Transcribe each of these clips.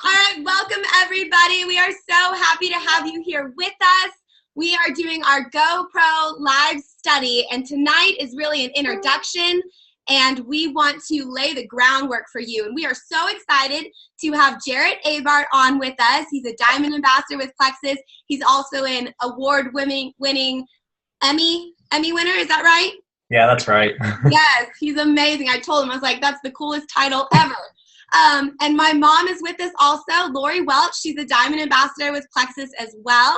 All right, welcome everybody. We are so happy to have you here with us. We are doing our GoPro live study, and tonight is really an introduction, and we want to lay the groundwork for you. And we are so excited to have Jarrett Abart on with us. He's a Diamond Ambassador with Plexus. He's also an award-winning Emmy winner. Is that right? Yeah, that's right. Yes, he's amazing. I told him, I was like, that's the coolest title ever. And my mom is with us also, Lori Welch. She's a Diamond Ambassador with Plexus as well.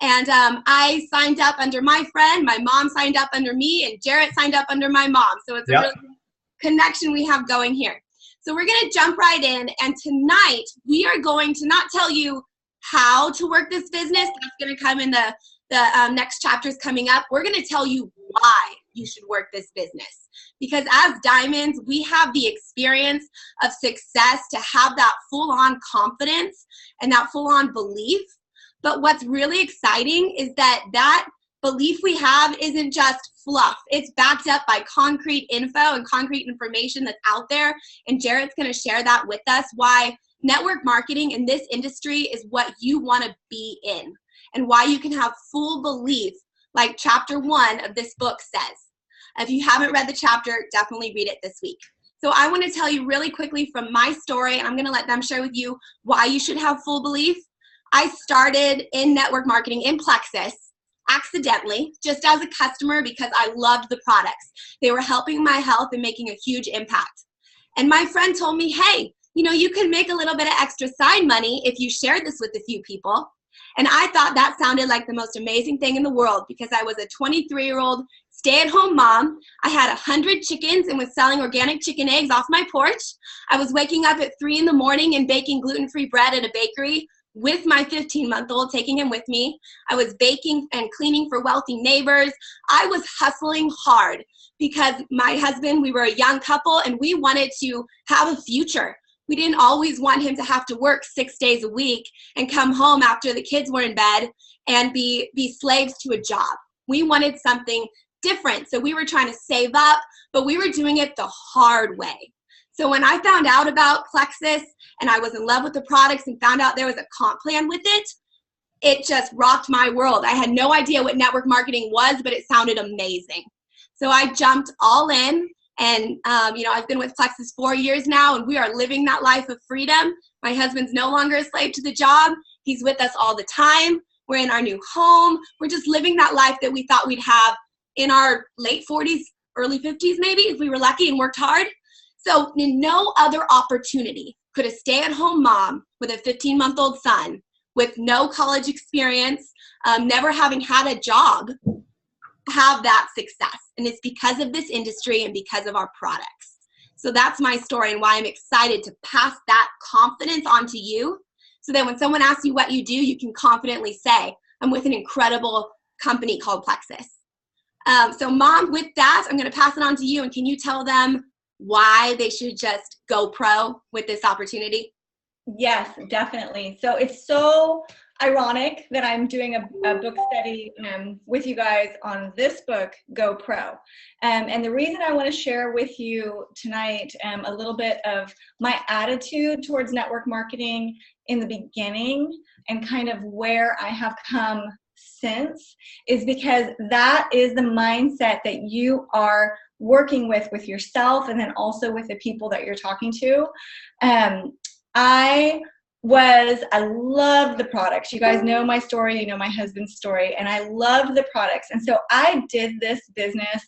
And I signed up under my friend. My mom signed up under me, and Jarrett signed up under my mom. So it's a real connection we have going here. So we're going to jump right in. And tonight, we are going to not tell you how to work this business. That's going to come in the next chapters coming up. We're going to tell you why you should work this business. Because as diamonds, we have the experience of success to have that full-on confidence and that full-on belief. But what's really exciting is that belief we have isn't just fluff. It's backed up by concrete info and concrete information that's out there. And Jarrett's going to share that with us, why network marketing in this industry is what you want to be in, and why you can have full belief, like chapter 1 of this book says. If you haven't read the chapter, definitely read it this week. So I want to tell you really quickly from my story, and I'm going to let them share with you why you should have full belief. I started in network marketing in Plexus accidentally, just as a customer, because I loved the products. They were helping my health and making a huge impact. And my friend told me, hey, you can make a little bit of extra side money if you share this with a few people. And I thought that sounded like the most amazing thing in the world, because I was a 23-year-old stay-at-home mom. I had 100 chickens and was selling organic chicken eggs off my porch. I was waking up at 3 in the morning and baking gluten-free bread at a bakery with my 15-month-old, taking him with me. I was baking and cleaning for wealthy neighbors. I was hustling hard because my husband, we were a young couple, and we wanted to have a future. We didn't always want him to have to work 6 days a week and come home after the kids were in bed and be slaves to a job. We wanted something different. So we were trying to save up, but we were doing it the hard way. So when I found out about Plexus and I was in love with the products and found out there was a comp plan with it, it just rocked my world. I had no idea what network marketing was, but it sounded amazing. So I jumped all in. And, I've been with Plexus 4 years now, and we are living that life of freedom. My husband's no longer a slave to the job. He's with us all the time. We're in our new home. We're just living that life that we thought we'd have in our late 40s, early 50s maybe, if we were lucky and worked hard. So no other opportunity could a stay-at-home mom with a 15-month-old son with no college experience, never having had a job, have that success. And it's because of this industry and because of our products. So that's my story and why I'm excited to pass that confidence on to you, so that when someone asks you what you do, you can confidently say, I'm with an incredible company called Plexus. So Mom, with that, I'm going to pass it on to you. And can you tell them why they should just go pro with this opportunity? Yes, definitely. So it's so ironic that I'm doing a book study with you guys on this book, Go Pro. And the reason I want to share with you tonight a little bit of my attitude towards network marketing in the beginning and kind of where I have come since is because that is the mindset that you are working with yourself, and then also with the people that you're talking to. I love the products. You guys know my story, you know my husband's story, and I love the products. And so I did this business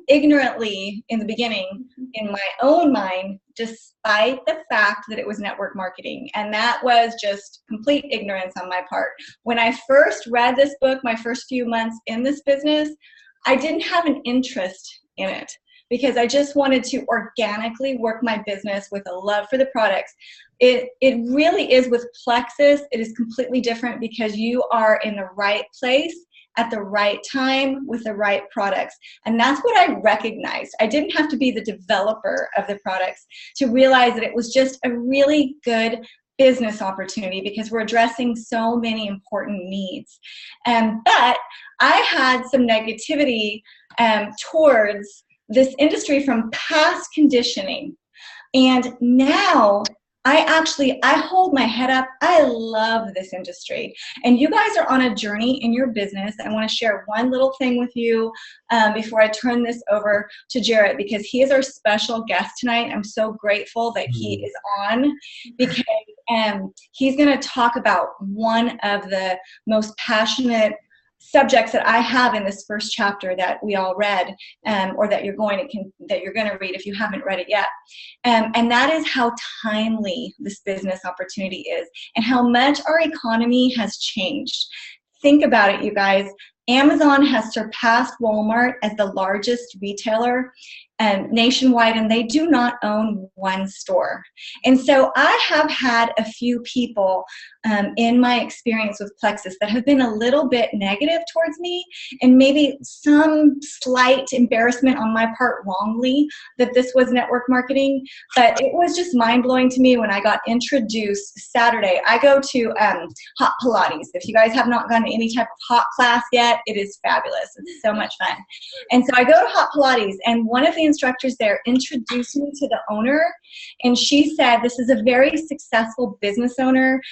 ignorantly in the beginning in my own mind, despite the fact that it was network marketing. And that was just complete ignorance on my part. When I first read this book, my first few months in this business, I didn't have an interest in it, because I just wanted to organically work my business with a love for the products. It really is with Plexus. It is completely different because you are in the right place at the right time with the right products. And that's what I recognized. I didn't have to be the developer of the products to realize that it was just a really good business opportunity because we're addressing so many important needs. But I had some negativity towards this industry from past conditioning. And now I hold my head up. I love this industry. And you guys are on a journey in your business. I want to share one little thing with you before I turn this over to Jarrett, because he is our special guest tonight. I'm so grateful that he is on, because he's going to talk about one of the most passionate subjects that I have in this first chapter that we all read, or that you're going to read if you haven't read it yet, and that is how timely this business opportunity is, and how much our economy has changed. Think about it, you guys. Amazon has surpassed Walmart as the largest retailer nationwide, and they do not own one store. And so I have had a few people in my experience with Plexus that have been a little bit negative towards me, and maybe some slight embarrassment on my part wrongly that this was network marketing. But it was just mind-blowing to me when I got introduced Saturday. I go to Hot Pilates. If you guys have not gone to any type of hot class yet, it is fabulous. It's so much fun. And so I go to Hot Pilates, and one of the instructors there introduced me to the owner, and she said, this is a very successful business owner,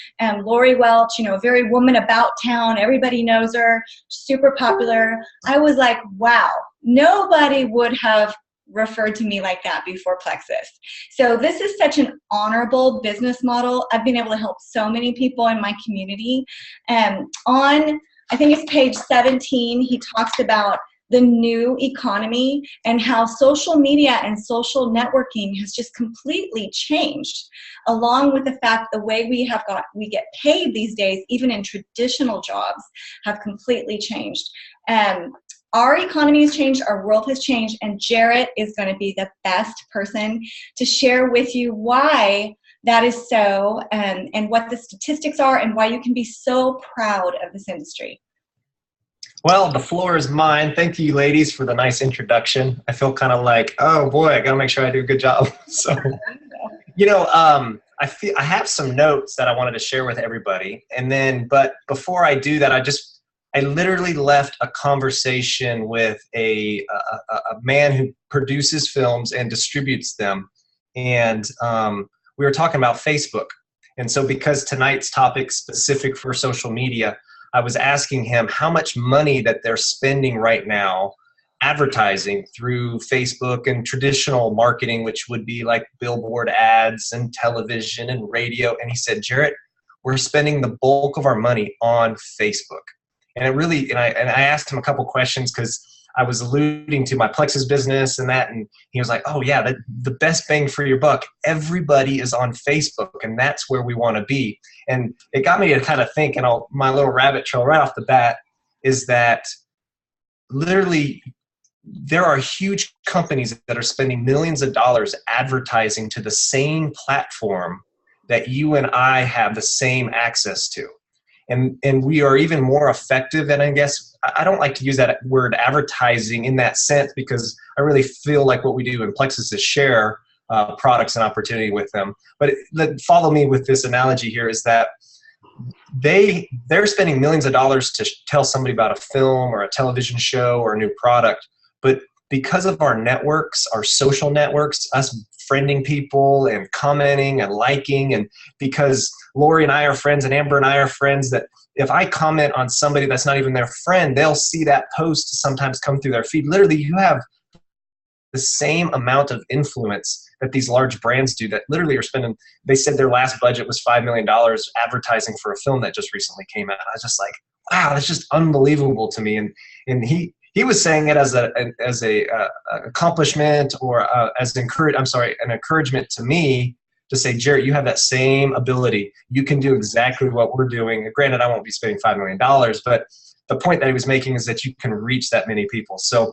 Lori Welch, you know, a very woman about town. Everybody knows her, super popular. I was like, wow, nobody would have referred to me like that before Plexus. So this is such an honorable business model. I've been able to help so many people in my community. On, I think it's page 17, he talks about the new economy and how social media and social networking has just completely changed, along with the fact the way we get paid these days, even in traditional jobs, have completely changed. Our economy has changed, our world has changed, and Jarrett is going to be the best person to share with you why that is so, and what the statistics are, and why you can be so proud of this industry. Well, the floor is mine. Thank you, ladies, for the nice introduction. I feel kind of like, oh boy, I got to make sure I do a good job. So, you know, I have some notes that I wanted to share with everybody. And then, but before I do that, I literally left a conversation with a man who produces films and distributes them. And we were talking about Facebook. And so because tonight's topic is specific for social media, I was asking him how much money that they're spending right now advertising through Facebook and traditional marketing, which would be like billboard ads and television and radio. And he said, Jarrett, we're spending the bulk of our money on Facebook. And it really, and I asked him a couple questions because I was alluding to my Plexus business and that, and he was like, oh yeah, the best bang for your buck, everybody is on Facebook, and that's where we want to be. And it got me to kind of think, and my little rabbit trail right off the bat is that literally there are huge companies that are spending millions of dollars advertising to the same platform that you and I have the same access to. And we are even more effective. And I guess I don't like to use that word advertising in that sense, because I really feel like what we do in Plexus is share products and opportunity with them. But follow me with this analogy here is that they're spending millions of dollars to tell somebody about a film or a television show or a new product. But because of our networks, our social networks, us friending people and commenting and liking, and because Lori and I are friends and Amber and I are friends, that if I comment on somebody that's not even their friend, they'll see that post sometimes come through their feed. Literally, you have the same amount of influence that these large brands do that literally are spending. They said their last budget was $5 million advertising for a film that just recently came out. I was just like, wow, that's just unbelievable to me. And he was saying it as a accomplishment, or as an encouragement to me to say, Jarrett, you have that same ability. You can do exactly what we're doing. Granted, I won't be spending $5 million, but the point that he was making is that you can reach that many people. So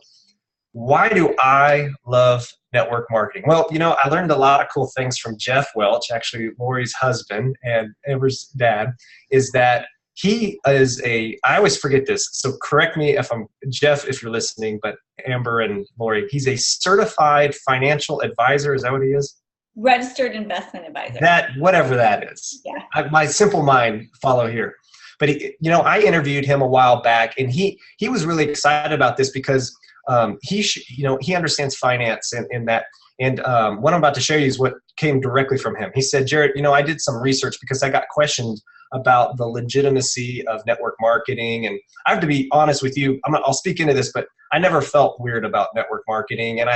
why do I love network marketing? Well, you know, I learned a lot of cool things from Jeff Welch, actually Lori's husband and Amber's dad, is that he is I always forget this, so correct me if I'm, Jeff, if you're listening, but Amber and Lori, he's a certified financial advisor. Is that what he is? Registered investment advisor. That, whatever that is. Yeah. My simple mind follow here. But you know, I interviewed him a while back, and he was really excited about this because he understands finance in that And what I'm about to show you is what came directly from him. He said, Jared, you know, I did some research because I got questioned about the legitimacy of network marketing. And I have to be honest with you, I'll speak into this, but I never felt weird about network marketing. And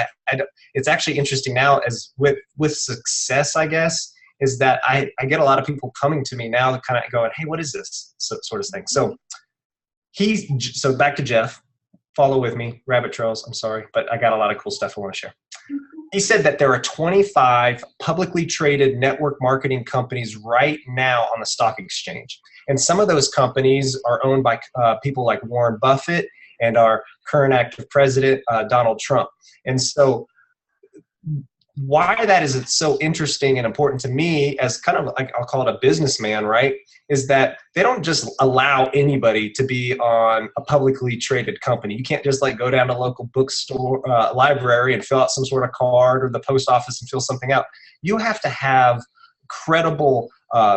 it's actually interesting now as with success, I guess, is that I get a lot of people coming to me now kind of going, hey, what is this sort of thing? So back to Jeff, follow with me, rabbit trails, I'm sorry, but I got a lot of cool stuff I want to share. He said that there are 25 publicly traded network marketing companies right now on the stock exchange. And some of those companies are owned by people like Warren Buffett and our current active president, Donald Trump. And so why that is it's so interesting and important to me as kind of like, I'll call it a businessman, right, is that they don't just allow anybody to be on a publicly traded company. You can't just like go down to a local bookstore, library and fill out some sort of card, or the post office and fill something out. You have to have credible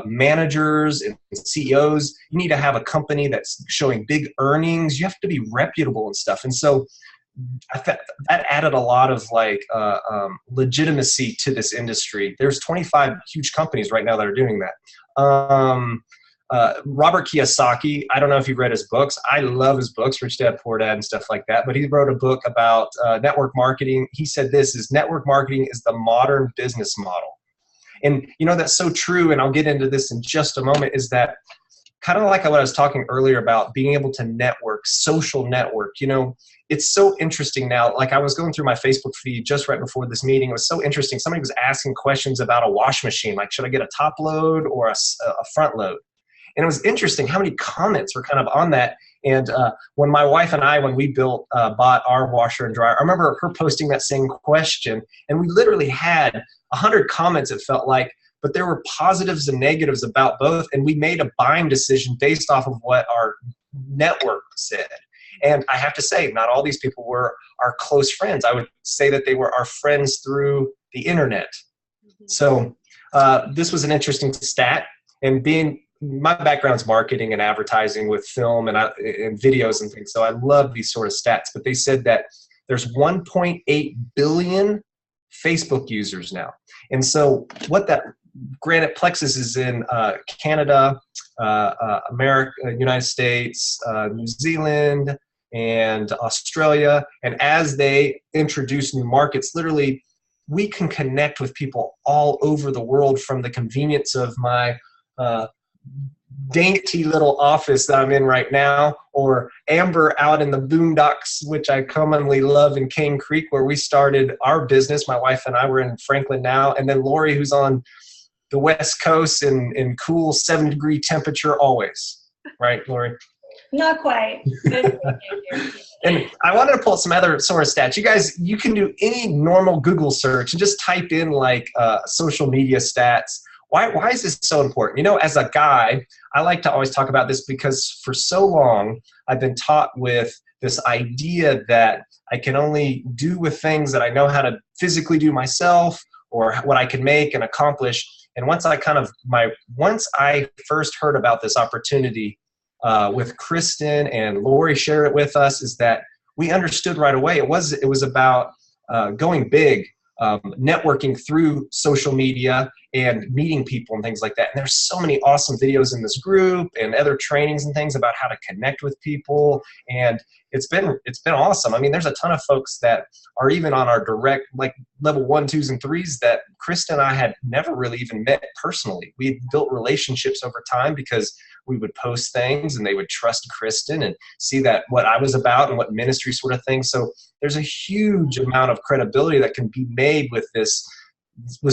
managers and CEOs. You need to have a company that's showing big earnings. You have to be reputable and stuff. And so that added a lot of like legitimacy to this industry. There's 25 huge companies right now that are doing that. Robert Kiyosaki, I don't know if you've read his books. I love his books, Rich Dad, Poor Dad and stuff like that. But he wrote a book about network marketing. He said network marketing is the modern business model. And you know, that's so true. And I'll get into this in just a moment, is that kind of like what I was talking earlier about being able to network, social network. You know, it's so interesting now. Like I was going through my Facebook feed just right before this meeting. It was so interesting. Somebody was asking questions about a wash machine. Like, should I get a top load or a front load? And it was interesting how many comments were kind of on that. And when my wife and I, when we bought our washer and dryer, I remember her posting that same question. And we literally had 100 comments, it felt like. But there were positives and negatives about both, and we made a buying decision based off of what our network said. And I have to say, not all these people were our close friends. I would say that they were our friends through the internet. Mm-hmm. So this was an interesting stat. And my background's marketing and advertising with film and videos and things, so I love these sort of stats. But they said that there's 1.8 billion Facebook users now. And so what that, granted, Plexus is in Canada, America, United States, New Zealand, and Australia. And as they introduce new markets, literally, we can connect with people all over the world from the convenience of my dainty little office that I'm in right now, or Amber out in the boondocks, which I commonly love in Cane Creek, where we started our business. My wife and I were in Franklin now. And then Lori, who's on the West Coast in cool 7-degree temperature always. Right, Lori? Not quite. And I wanted to pull some other sort of stats. You guys, you can do any normal Google search and just type in like social media stats. Why is this so important? You know, as a guy, I like to always talk about this because for so long I've been taught with this idea that I can only do with things that I know how to physically do myself, or what I can make and accomplish. And once I first heard about this opportunity with Kristen and Lori share it with us, is that we understood right away it was about going big, networking through social media and meeting people and things like that. And there's so many awesome videos in this group and other trainings and things about how to connect with people. And it's been awesome. I mean, there's a ton of folks that are even on our direct, like level 1, 2s, and 3s that Kristen and I had never really even met personally. We had built relationships over time because we would post things and they would trust Kristen and see that what I was about and what ministry sort of thing. So there's a huge amount of credibility that can be made with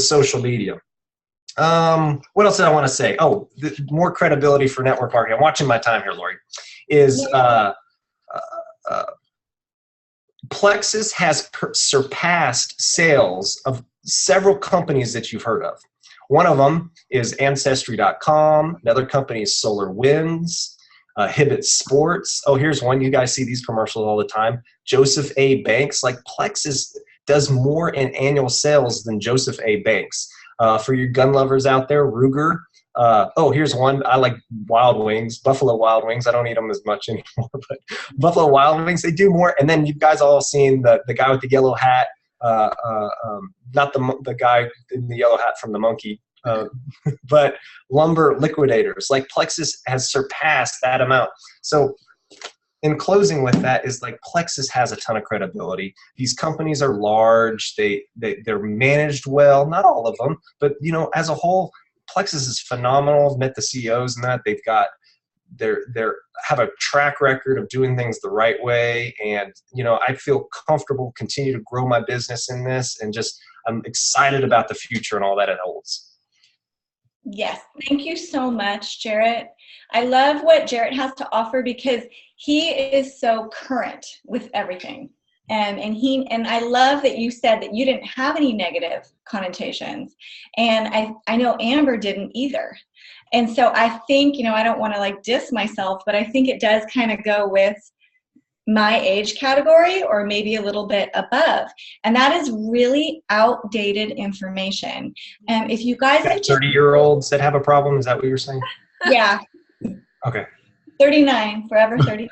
social media. What else did I want to say? Oh, more credibility for network marketing. I'm watching my time here, Lori. Plexus has surpassed sales of several companies that you've heard of. One of them is Ancestry.com. Another company is Solar Winds, Hibbett Sports. Oh, here's one. You guys see these commercials all the time. Joseph A. Banks. Like, Plexus does more in annual sales than Joseph A. Banks. For your gun lovers out there, Ruger. Oh, here's one. I like Wild Wings, Buffalo Wild Wings. I don't eat them as much anymore, but Buffalo Wild Wings, they do more. And then you guys all seen the guy with the yellow hat, not the guy in the yellow hat from the monkey, but lumber liquidators. Like Plexus has surpassed that amount. So in closing with that is like Plexus has a ton of credibility. These companies are large. They're managed well, not all of them, but you know, as a whole, Plexus is phenomenal. I've met the CEOs and that they've got have a track record of doing things the right way. And, you know, I feel comfortable continue to grow my business in this, and just, I'm excited about the future and all that it holds. Yes. Thank you so much, Jarrett. I love what Jarrett has to offer because he is so current with everything. And I love that you said that you didn't have any negative connotations. And I know Amber didn't either. And so I think, you know, I don't want to like diss myself, but I think it does kind of go with my age category or maybe a little bit above. And that is really outdated information. If you guys 30-year-olds that have a problem, is that what you were saying? Yeah. Okay. 39, forever 39.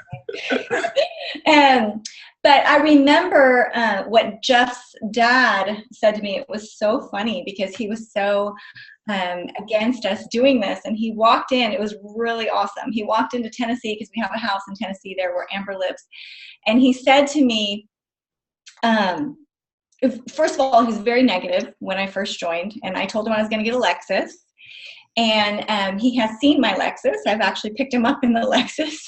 But I remember what Jeff's dad said to me. It was so funny because he was so against us doing this. And he walked in, it was really awesome. He walked into Tennessee because we have a house in Tennessee there where Amber lives. And he said to me, first of all, he was very negative when I first joined. And I told him I was going to get a Lexus. And he has seen my Lexus. I've actually picked him up in the Lexus.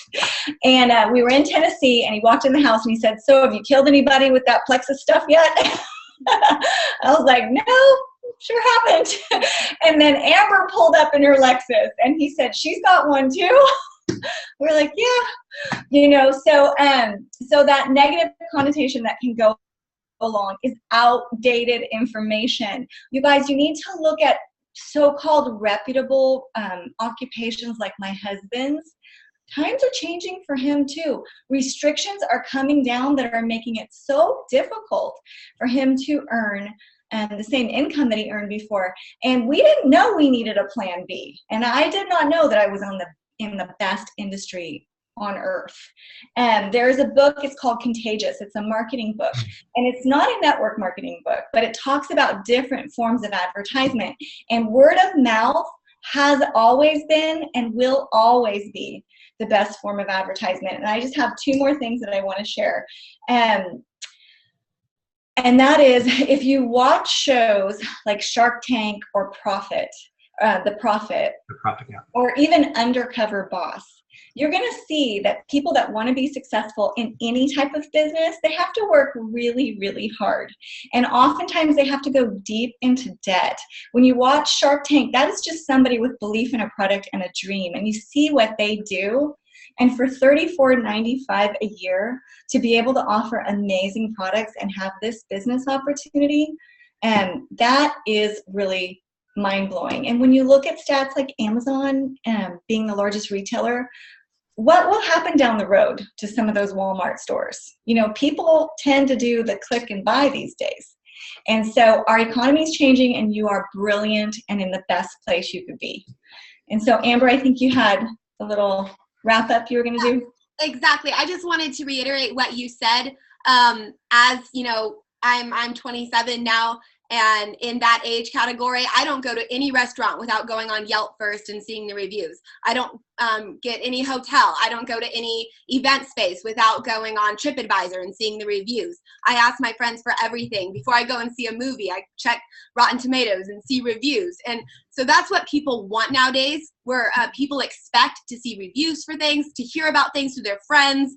And we were in Tennessee, and he walked in the house, and he said, "So have you killed anybody with that Plexus stuff yet?" I was like, "No, sure haven't." And then Amber pulled up in her Lexus, and he said, "She's got one too." We're like, "Yeah." You know, so that negative connotation that can go along is outdated information. You guys, you need to look at so-called reputable occupations like my husband's. Times are changing for him too. Restrictions are coming down that are making it so difficult for him to earn the same income that he earned before. And we didn't know we needed a plan B. And I did not know that I was in the best industry on earth. And there's a book, it's called Contagious. It's a marketing book. And it's not a network marketing book, but it talks about different forms of advertisement. And word of mouth has always been and will always be the best form of advertisement. And I just have two more things that I want to share. And that is, if you watch shows like Shark Tank or The Profit, yeah. Or even Undercover Boss, you're going to see that people that want to be successful in any type of business, they have to work really, really hard. And oftentimes they have to go deep into debt. When you watch Shark Tank, that is just somebody with belief in a product and a dream. And you see what they do. And for $34.95 a year to be able to offer amazing products and have this business opportunity, that is really mind-blowing. And when you look at stats like Amazon being the largest retailer, what will happen down the road to some of those Walmart stores? You know, people tend to do the click and buy these days. And so our economy is changing, and you are brilliant and in the best place you could be. And so, Amber, I think you had a little wrap up you were going to do. Exactly. I just wanted to reiterate what you said. As you know, I'm 27 now. And in that age category, I don't go to any restaurant without going on Yelp first and seeing the reviews. I don't get any hotel. I don't go to any event space without going on TripAdvisor and seeing the reviews. I ask my friends for everything. Before I go and see a movie, I check Rotten Tomatoes and see reviews. And so that's what people want nowadays, where people expect to see reviews for things, to hear about things to their friends.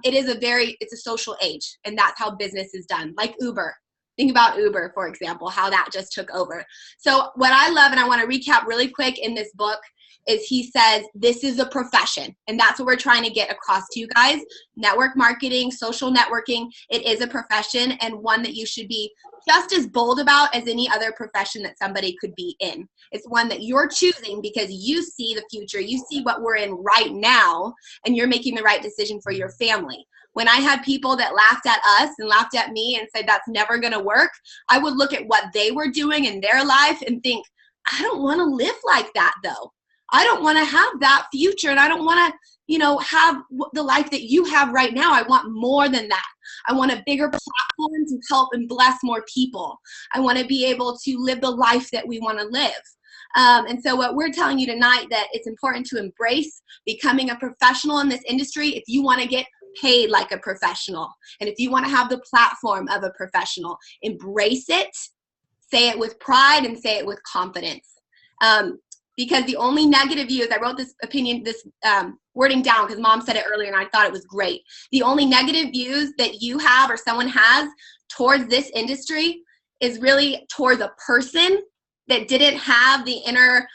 It's a social age, and that's how business is done, like Uber. Think about Uber, for example, how that just took over. So what I love, and I want to recap really quick in this book, is he says this is a profession. And that's what we're trying to get across to you guys. Network marketing, social networking, it is a profession, and one that you should be just as bold about as any other profession that somebody could be in. It's one that you're choosing because you see the future. You see what we're in right now, and you're making the right decision for your family. When I had people that laughed at us and laughed at me and said that's never going to work, I would look at what they were doing in their life and think, I don't want to live like that though. I don't want to have that future, and I don't want to, have the life that you have right now. I want more than that. I want a bigger platform to help and bless more people. I want to be able to live the life that we want to live. And so what we're telling you tonight, that it's important to embrace becoming a professional in this industry if you want to get paid like a professional. And if you want to have the platform of a professional, embrace it, say it with pride, and say it with confidence. Because the only negative views, I wrote this wording down because Mom said it earlier and I thought it was great. The only negative views that you have or someone has towards this industry is really towards a person that didn't have the inner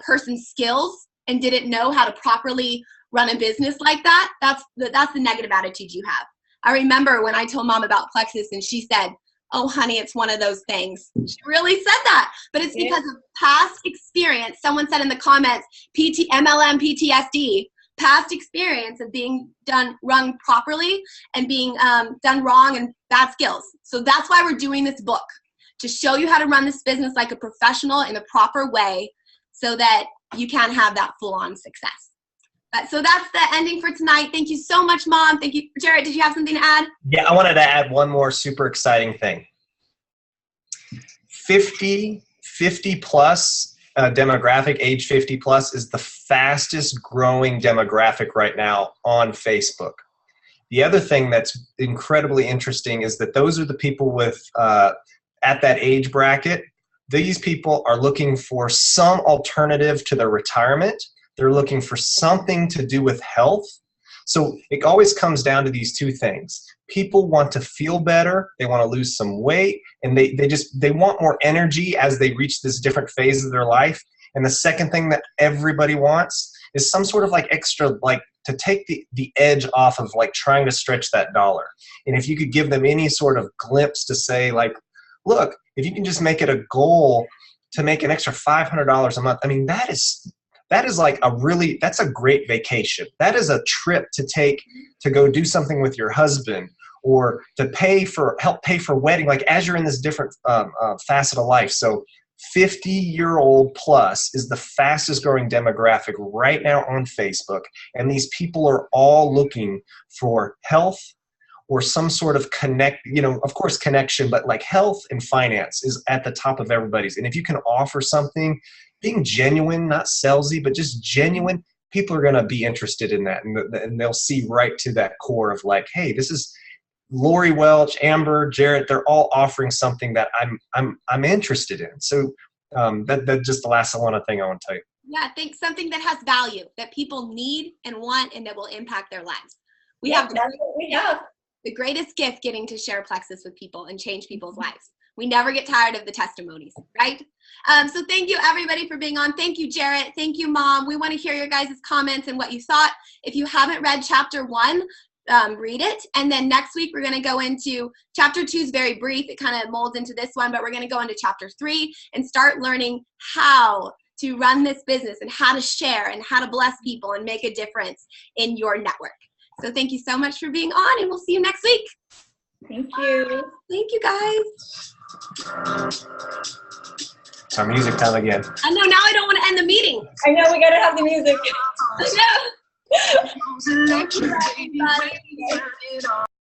person skills and didn't know how to properly run a business like that. That's the negative attitude you have. I remember when I told Mom about Plexus and she said, "Oh, honey, it's one of those things." She really said that, but it's because of past experience. Someone said in the comments, MLM PTSD, past experience of being run properly and being done wrong and bad skills. So that's why we're doing this book, to show you how to run this business like a professional in the proper way so that you can have that full-on success. So that's the ending for tonight. Thank you so much, Mom. Thank you. Jarrett, did you have something to add? Yeah, I wanted to add one more super exciting thing. 50 plus demographic, age 50 plus, is the fastest growing demographic right now on Facebook. The other thing that's incredibly interesting is that those are the people with, at that age bracket, these people are looking for some alternative to their retirement. They're looking for something to do with health. So it always comes down to these two things. People want to feel better, they want to lose some weight, and they want more energy as they reach this different phase of their life. And the second thing that everybody wants is some sort of like extra, like to take the edge off of like trying to stretch that dollar. And if you could give them any sort of glimpse to say like, look, if you can just make it a goal to make an extra $500 a month, I mean, that is like that's a great vacation. That is a trip to take to go do something with your husband, or to help pay for wedding, like as you're in this different facet of life. So 50-year-old plus is the fastest growing demographic right now on Facebook. And these people are all looking for health or some sort of of course connection, but like health and finance is at the top of everybody's. And if you can offer something, being genuine, not salesy, but just genuine, people are going to be interested in that. And they'll see right to that core of like, hey, this is Lori Welch, Amber, Jarrett, they're all offering something that I'm interested in. So that's just the last thing I want to tell you. Yeah, think something that has value, that people need and want, and that will impact their lives. We have the greatest gift, getting to share Plexus with people and change people's lives. We never get tired of the testimonies, right? So thank you, everybody, for being on. Thank you, Jarrett. Thank you, Mom. We want to hear your guys' comments and what you thought. If you haven't read chapter 1, read it. And then next week, we're going to go into chapter 2 is very brief. It kind of molds into this one, but we're going to go into chapter 3 and start learning how to run this business and how to share and how to bless people and make a difference in your network. So thank you so much for being on, and we'll see you next week. Thank you. Thank you, guys. It's our music time again. I know, now I don't want to end the meeting. I know, we got to have the music. I know. Thank you, everybody.